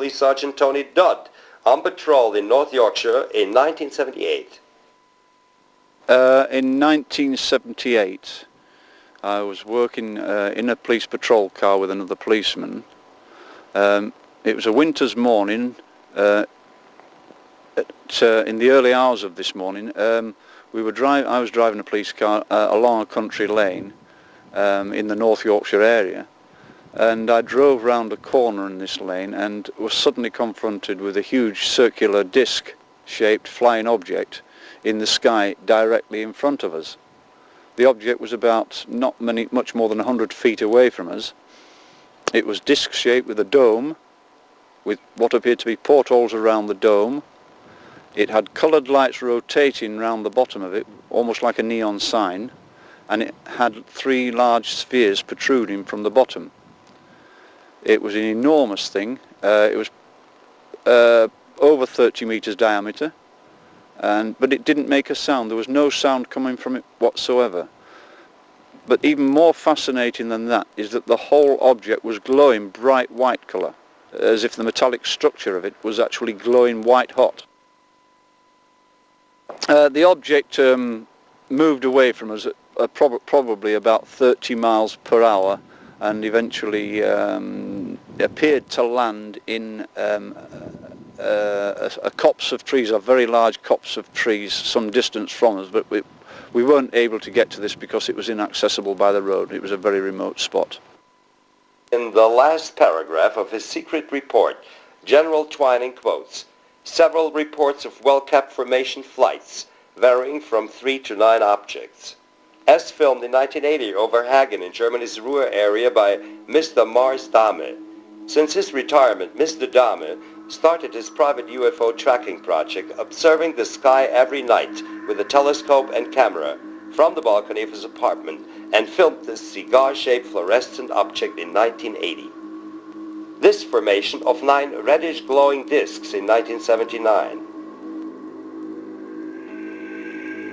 Police Sergeant Tony Dodd on patrol in North Yorkshire in 1978? In 1978, I was working in a police patrol car with another policeman. It was a winter's morning. In the early hours of this morning, I was driving a police car along a country lane in the North Yorkshire area, and I drove round a corner in this lane and was suddenly confronted with a huge circular disc-shaped flying object in the sky directly in front of us. The object was about much more than 100 feet away from us. It was disc-shaped with a dome, with what appeared to be portholes around the dome. It had coloured lights rotating round the bottom of it, almost like a neon sign, and it had 3 large spheres protruding from the bottom. It was an enormous thing. It was over 30 metres diameter, but it didn't make a sound. There was no sound coming from it whatsoever. But even more fascinating than that is that the whole object was glowing bright white colour, as if the metallic structure of it was actually glowing white hot. The object moved away from us at probably about 30 miles per hour, and eventually appeared to land in a copse of trees, a very large copse of trees some distance from us, but we weren't able to get to this because it was inaccessible by the road. It was a very remote spot. In the last paragraph of his secret report, General Twining quotes several reports of well-kept formation flights, varying from 3 to 9 objects. As filmed in 1980 over Hagen in Germany's Ruhr area by Mr. Mars Dahme. Since his retirement, Mr. Dahme started his private UFO tracking project, observing the sky every night with a telescope and camera from the balcony of his apartment, and filmed this cigar-shaped fluorescent object in 1980. This formation of 9 reddish glowing discs in 1979.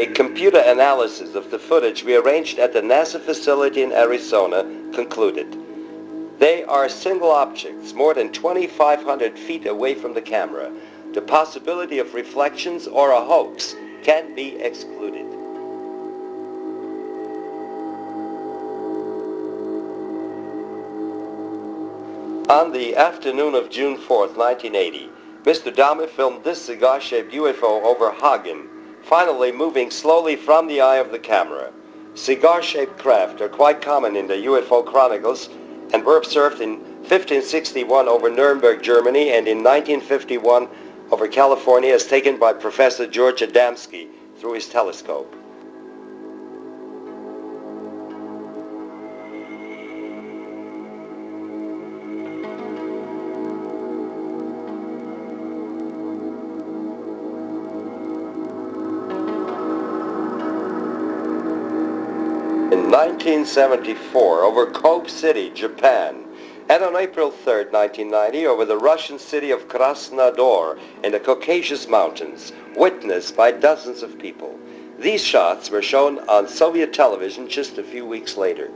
A computer analysis of the footage we arranged at the NASA facility in Arizona concluded they are single objects more than 2,500 feet away from the camera. The possibility of reflections or a hoax can be excluded. On the afternoon of June 4th, 1980, Mr. Dahme filmed this cigar-shaped UFO over Hagen, finally moving slowly from the eye of the camera. Cigar-shaped craft are quite common in the UFO chronicles and were observed in 1561 over Nuremberg, Germany, and in 1951 over California as taken by Professor George Adamski through his telescope. In 1974 over Kobe City, Japan, and on April 3rd, 1990 over the Russian city of Krasnodar in the Caucasus Mountains, witnessed by dozens of people. These shots were shown on Soviet television just a few weeks later.